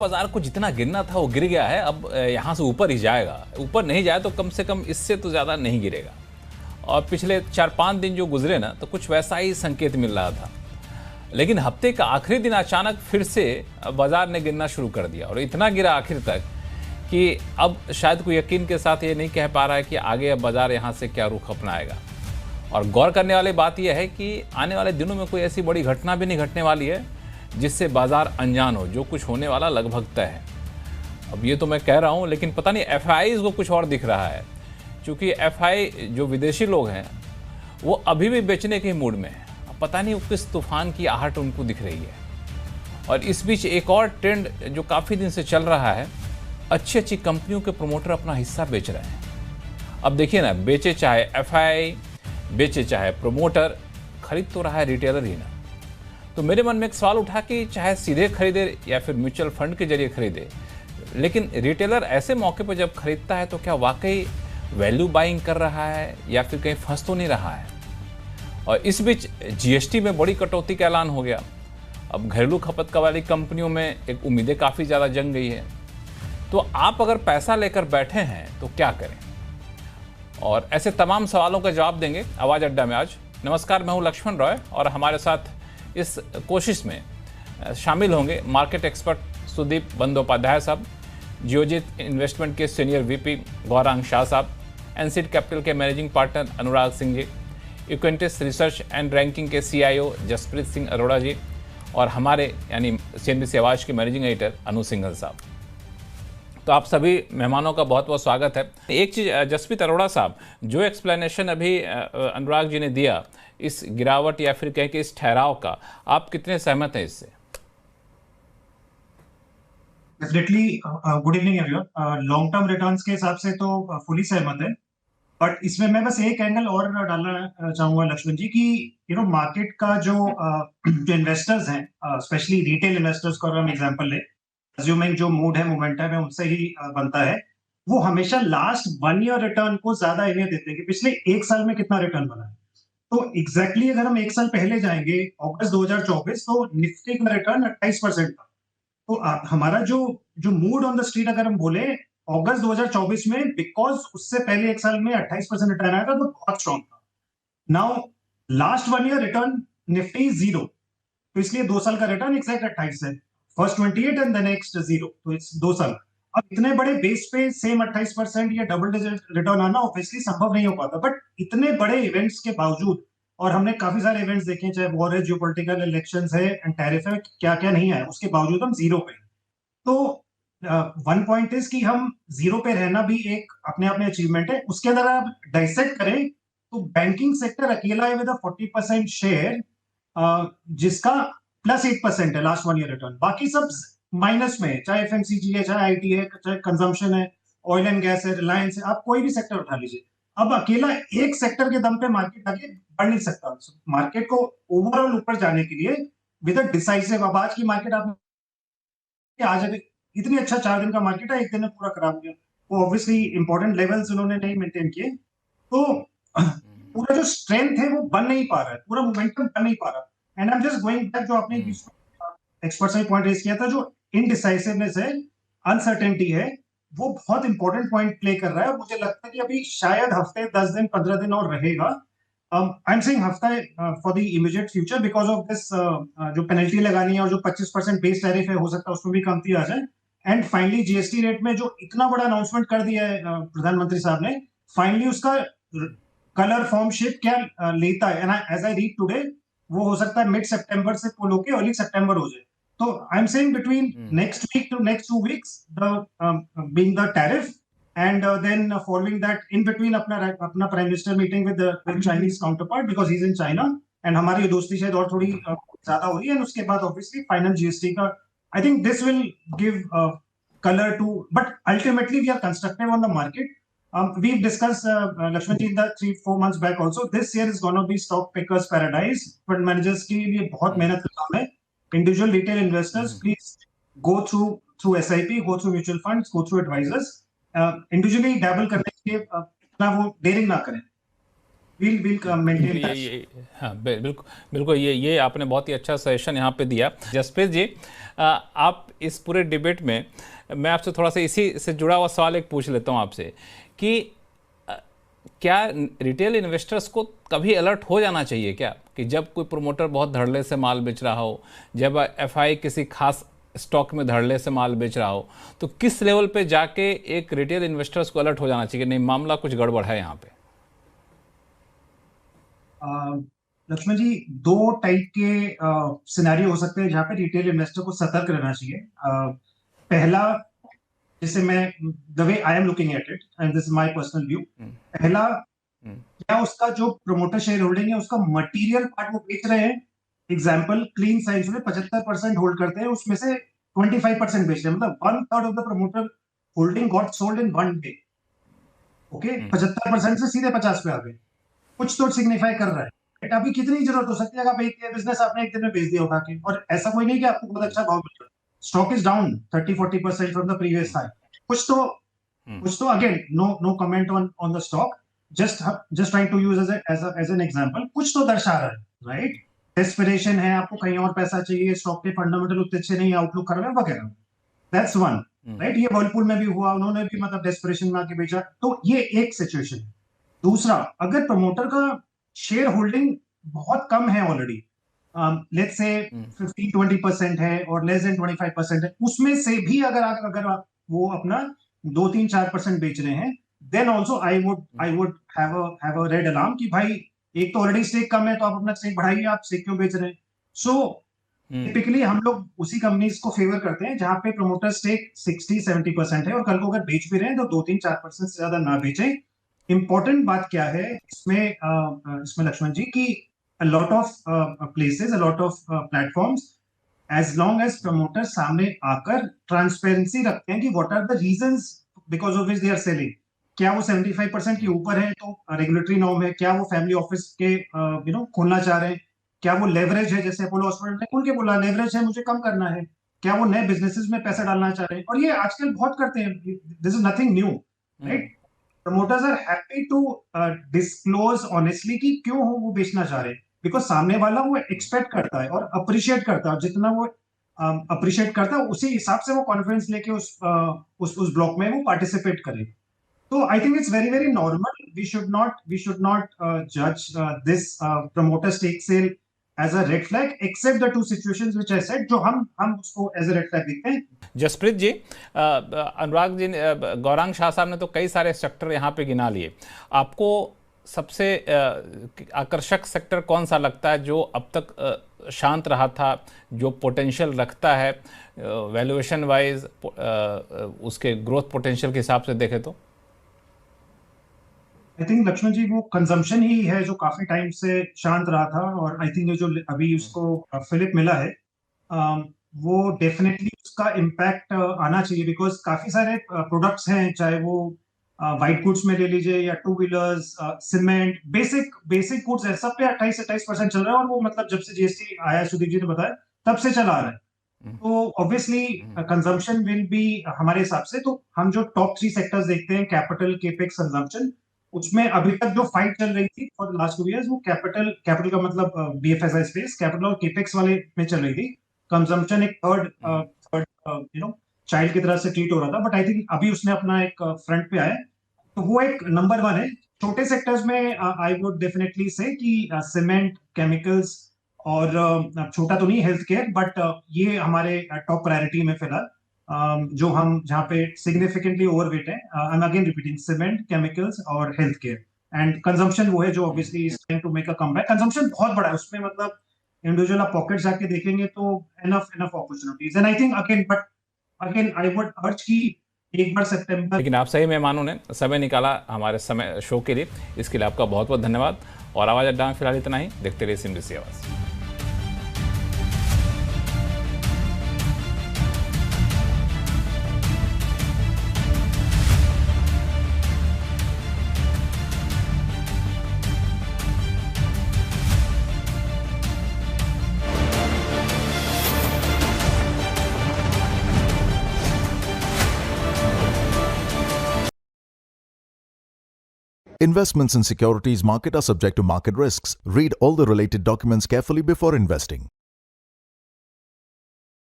बाजार को जितना गिरना था वो गिर गया है। अब यहाँ से ऊपर ही जाएगा, ऊपर नहीं जाए तो कम से कम इससे तो ज़्यादा नहीं गिरेगा। और पिछले 4-5 दिन जो गुजरे ना, तो कुछ वैसा ही संकेत मिल रहा था। लेकिन हफ्ते का आखिरी दिन अचानक फिर से बाजार ने गिरना शुरू कर दिया और इतना गिरा आखिर तक कि अब शायद कोई यकीन के साथ ये नहीं कह पा रहा है कि आगे अब बाजार यहाँ से क्या रुख अपनाएगा। और गौर करने वाली बात यह है कि आने वाले दिनों में कोई ऐसी बड़ी घटना भी नहीं घटने वाली है जिससे बाजार अनजान हो। जो कुछ होने वाला लगभग तय है। अब ये तो मैं कह रहा हूँ, लेकिन पता नहीं एफआईज को कुछ और दिख रहा है, क्योंकि एफआई जो विदेशी लोग हैं वो अभी भी बेचने के मूड में है। अब पता नहीं किस तूफान की आहट उनको दिख रही है। और इस बीच एक और ट्रेंड जो काफ़ी दिन से चल रहा है, अच्छी अच्छी कंपनियों के प्रमोटर अपना हिस्सा बेच रहे हैं। अब देखिए ना, बेचे चाहे एफआई, बेचे चाहे प्रमोटर, खरीद तो रहा है रिटेलर ही ना। तो मेरे मन में एक सवाल उठा कि चाहे सीधे खरीदे या फिर म्यूचुअल फंड के जरिए खरीदे, लेकिन रिटेलर ऐसे मौके पर जब खरीदता है तो क्या वाकई वैल्यू बाइंग कर रहा है या फिर कहीं फंस तो नहीं रहा है। और इस बीच जीएसटी में बड़ी कटौती का ऐलान हो गया। अब घरेलू खपत वाली कंपनियों में एक उम्मीदें काफ़ी ज़्यादा जम गई है। तो आप अगर पैसा लेकर बैठे हैं तो क्या करें, और ऐसे तमाम सवालों का जवाब देंगे आवाज़ अड्डा में आज। नमस्कार, मैं हूँ लक्ष्मण रॉय और हमारे साथ इस कोशिश में शामिल होंगे मार्केट एक्सपर्ट सुदीप बंदोपाध्याय साहब, जियोजित इन्वेस्टमेंट के सीनियर वीपी गौरांग शाह साहब, एनसीड कैपिटल के managing partner Anurag Singh ji, Equentis research and ranking के सीईओ जसप्रीत सिंह अरोड़ा जी, और हमारे यानी सीएनबीसी आवाज़ के मैनेजिंग एडिटर अनु सिंघल साहब। तो आप सभी मेहमानों का बहुत बहुत स्वागत है। एक चीज़ जसप्रीत अरोड़ा साहब, जो एक्सप्लेनेशन अभी अनुराग जी ने दिया इस गिरावट या फिर कहें कि इस ठहराव का, आप कितने सहमत हैं इससे? Definitely good evening everyone. Long term returns के हिसाब से तो फुली सहमत है, बट इसमें मैं बस एक एंगल और डालना चाहूंगा लक्ष्मण जी कि मार्केट का जो इन्वेस्टर्स हैं, स्पेशली रिटेल इन्वेस्टर्स का अगर हम एग्जांपल ले, अज्यूमिंग जो मूड है, मोमेंटम है, उनसे ही बनता है। वो हमेशा लास्ट 1 ईयर रिटर्न को ज्यादा अहमियत देते हैं कि पिछले 1 साल में कितना रिटर्न बना है। तो एग्जैक्टली अगर हम 1 साल पहले जाएंगे, अगस्त 2024, तो निफ्टी का रिटर्न 28% था। तो हमारा जो जो मूड ऑन द स्ट्रीट अगर हम बोले अगस्त 2024 में, बिकॉज उससे पहले 1 साल में 28% रिटर्न आया था, तो बहुत स्ट्रॉन्ग था। Now last 1 year return Nifty zero, तो इसलिए 2 साल का रिटर्न एग्जैक्ट 28 है। First 28 and the next zero, तो इट्स 2 साल। अब इतने बड़े बेस पे सेम 28% या डबल डिजिट रिटर्न आना ऑब्वियसली संभव नहीं हो पाता, बट इतने बड़े इवेंट्स के बावजूद, और हमने काफी सारे इवेंट्स देखे हैं, चाहे वॉर है, जियोपॉलिटिकल इलेक्शंस है एंड टैरिफ है, क्या क्या नहीं है, उसके बावजूद हम जीरो पे। तो वन पॉइंट इज कि हम जीरो पे रहना भी एक अपने आप में अचीवमेंट है। उसके अंदर आप डाइसेक्ट करें तो बैंकिंग सेक्टर अकेला है विद 40% शेयर, जिसका +8% है लास्ट 1 ईयर रिटर्न। बाकी सब माइनस में है, चाहे एफएमसीजी है, चाहे आईटी है, चाहे कंजम्पशन है, ऑयल एंड गैस है, रिलायंस है, आप कोई भी सेक्टर उठा लीजिए। अब अकेला एक सेक्टर के दम पे मार्केट आगे बढ़ नहीं सकता। मार्केट को ओवरऑल ऊपर जाने के लिए विद डिसाइसिव, अब आज की मार्केट आप आज अगर इतनी अच्छा 4 दिन का मार्केट है, एक दिन में पूरा खराब हो गया, वो ऑब्वियसली इंपॉर्टेंट लेवल्स उन्होंने नहीं मेंटेन किए। तो पूरा जो स्ट्रेंथ है वो बन नहीं पा रहा है, पूरा मोमेंटम बन नहीं पा रहा। And I am just going back, जो आपने एक्सपर्ट से पॉइंट रेज किया था, जो इनडिसाइसिवनेस है, अनसर्टेनिटी है, वो बहुत इंपॉर्टेंट पॉइंट प्ले कर रहा है। मुझे लगता है कि अभी शायद हफ्ते, 10 दिन, 15 दिन और रहेगा। आई एम सेइंग हफ्ता for the immediate future, because of this जो पेनल्टी लगानी है और जो 25% बेस टैरिफ है, हो सकता है उसमें भी कमती आ जाए। एंड फाइनली जीएसटी रेट में जो इतना बड़ा अनाउंसमेंट कर दिया है प्रधानमंत्री साहब ने, फाइनली उसका कलर फॉर्म शेप क्या लेता है, and as I read today, वो हो सकता है मिड सितंबर से पुल होके अर्ली सितंबर हो जाए। तो I am saying between next week to next 2 weeks, the being the tariff, and then following that, in between अपना prime minister meeting with Chinese counterpart, because he is in China, and हमारी ये दोस्ती शायद और थोड़ी ज्यादा हो रही है, एंड उसके बाद ऑब्वियसली फाइनल जीएसटी का। I think this will give colour to, but ultimately we are constructive on the market. We've discussed, Lakshman ji, in the 3-4 months back also, this year is going to be stock pickers paradise. Fund managers के लिए बहुत मेहनत का काम है। Individual retail investors, please go through SIP, go through mutual funds, go through advisors. Individually dabble करने के लिए इतना वो डेयरिंग ना करें। we'll maintain ये touch. हाँ, बिल्कुल बिल्कुल, ये आपने बहुत ही अच्छा सजेशन यहाँ पे दिया। जसप्रीत जी, आप इस पूरे डिबेट में, मैं आपसे थोड़ा सा इसी से जुड़ा हुआ सवाल एक पूछ लेता हूँ आपसे कि क्या रिटेल इन्वेस्टर्स को कभी अलर्ट हो जाना चाहिए क्या, कि जब कोई प्रोमोटर बहुत धड़ल्ले से माल बेच रहा हो, जब एफआई किसी खास स्टॉक में धड़ल्ले से माल बेच रहा हो, तो किस लेवल पे जाके एक रिटेल इन्वेस्टर्स को अलर्ट हो जाना चाहिए कि नहीं, मामला कुछ गड़बड़ है यहाँ पे? लक्ष्मण जी, दो टाइप के सिनेरियो हो सकते हैं जहां पे रिटेल इन्वेस्टर को सतर्क रहना चाहिए। पहला, जैसे मैं, the way I am looking at it and this is my personal view, पहला, क्या उसका जो प्रोमोटर शेयर होल्डिंग है उसका मटेरियल पार्ट वो बेच रहे हैं। एग्जाम्पल, क्लीन साइंस में 75% होल्ड करते हैं, उसमें से 25% बेच रहे हैं, मतलब 1/3 of the promoter holding got sold in 1 day. Okay, 75% से सीधे 50 पे आ गए, कुछ तो सिग्निफाई कर रहा है। बट अभी कितनी जरूरत हो सकती है, आप एक बिजनेस आपने एक दिन में बेच दिया उठा के, और ऐसा कोई नहीं कि आपको बहुत अच्छा भाव मिल रहा है, stock is down 30-40% from the previous high. कुछ तो again, no comment on the stock, just trying to use as an example, कुछ तो दर्शा रहा है, राइट? डेस्पिरेशन है, आपको कहीं और पैसा चाहिए, स्टॉक के फंडामेंटल उतने अच्छे नहीं, आउटलुक खराब है वगैरह। That's one, right? ये वर्लपूल में भी हुआ, उन्होंने भी मतलब डेस्पिरेशन में आके बेचा, तो ये एक सिचुएशन है। दूसरा, अगर प्रमोटर का शेयर होल्डिंग बहुत कम है ऑलरेडी, लेट्स से 15-20% है और लेस देन 25% है, उसमें से भी अगर वो अपना 2-3-4% बेच रहे हैं, then also I would have a red alarm कि भाई, एक तो ऑलरेडी स्टेक कम है, तो आप अपना स्टेक बढ़ाइए, आप स्टेक क्यों बेच रहे हैं? सो टिपिकली हम लोग उसी कंपनीज को फेवर करते हैं जहां पे प्रमोटर स्टेक 60-70% है, और कल को अगर बेच भी रहे हैं तो 2-3-4% से ज्यादा ना बेचें। इंपॉर्टेंट बात क्या है इसमें लक्ष्मण जी, कि a lot of places, a lot of platforms, as long as promoter सामने आकर ट्रांसपेरेंसी रखते हैं कि what are the reasons because of which they are selling, क्या वो 75% के ऊपर है तो रेगुलेटरी नॉर्म है, क्या वो फैमिली ऑफिस के खोलना चाह रहे हैं, क्या वो लेवरेज है, जैसे अपोलो हॉस्पिटल ने खुल के बोला लेवरेज है, मुझे कम करना है, क्या वो नए बिजनेसेस में पैसा डालना चाह रहे हैं, और ये आजकल बहुत करते हैं, this is nothing new, right? Promoters are happy to disclose honestly कि क्यों हो वो बेचना चाह रहे हैं, बिकॉज सामने वाला वो एक्सपेक्ट करता है और अप्रिशिएट करता है, और जितना वो अप्रिशिएट करता है उसी हिसाब से वो कॉन्फिडेंस लेके उस ब्लॉक में वो पार्टिसिपेट करे। तो I think it's very very normal, we should not जज this promoter stake sale as a red flag, except the two situations which I said, जो हम उसको एज अ रेड फ्लैग देखते हैं। जसप्रीत जी, अनुराग जी गौरांग शाह साहब ने तो कई सारे सेक्टर यहाँ पे गिना लिए, आपको सबसे आकर्षक सेक्टर कौन सा लगता है जो अब तक शांत रहा था, जो पोटेंशियल रखता है वैल्यूएशन वाइज, उसके ग्रोथ पोटेंशियल के हिसाब से देखें तो? आई थिंक लक्ष्मण जी, वो कंजम्पशन ही है जो काफी टाइम से शांत रहा था, और आई थिंक जो अभी उसको फिलिप मिला है, वो डेफिनेटली उसका इम्पैक्ट आना चाहिए, बिकॉज काफी सारे प्रोडक्ट्स हैं, चाहे वो व्हाइट गुड्स में ले लीजिए या two wheelers, cement, basic goods है, सब पे 28-27% चल रहा है, और वो मतलब जब से जीएसटी आया, सुदीप जी ने बताया, तब से चला आ रहा है। तो ऑब्वियसली कंजम्पशन विल बी, हमारे हिसाब से तो हम जो टॉप 3 सेक्टर्स देखते हैं, कैपिटल, केपेक्स, कंजम्पशन, उसमें अभी तक जो फाइट चल रही थी फॉर लास्ट 2 इयर्स, वो कैपिटल का मतलब बीएफएसआई स्पेस, कैपिटल और केपेक्स वाले में चल रही थी। कंजम्पशन एक थर्ड चाइल्ड की तरह से ट्रीट हो रहा था, बट आई थिंक अभी उसने अपना एक फ्रंट पे आया, तो वो एक नंबर 1 है। छोटे सेक्टर्स में आई वुड डेफिनेटली से कि सीमेंट, केमिकल्स, और छोटा तो नहीं हेल्थ केयर, बट ये हमारे टॉप प्रायोरिटी में फिलहाल, जो हम जहाँ पे सिग्निफिकेंटली ओवरवेट है, I am again repeating, cement, chemicals और हेल्थ केयर, एंड कंजम्पशन वो है जो obviously is trying to make a comeback. Consumption बहुत बड़ा है, उसमें मतलब इंडिविजुअल आप पॉकेट जाके देखेंगे तो enough opportunities, and I think again I would अर्ज की एक बार सितंबर। लेकिन आप सही मेहमानों ने समय निकाला हमारे समय शो के लिए, इसके लिए आपका बहुत बहुत धन्यवाद। और आवाज़ अड्डा में फिलहाल इतना ही, देखते रहिए सिमरिसी आवाज़। Investments in securities market are subject to market risks. Read all the related documents carefully before investing.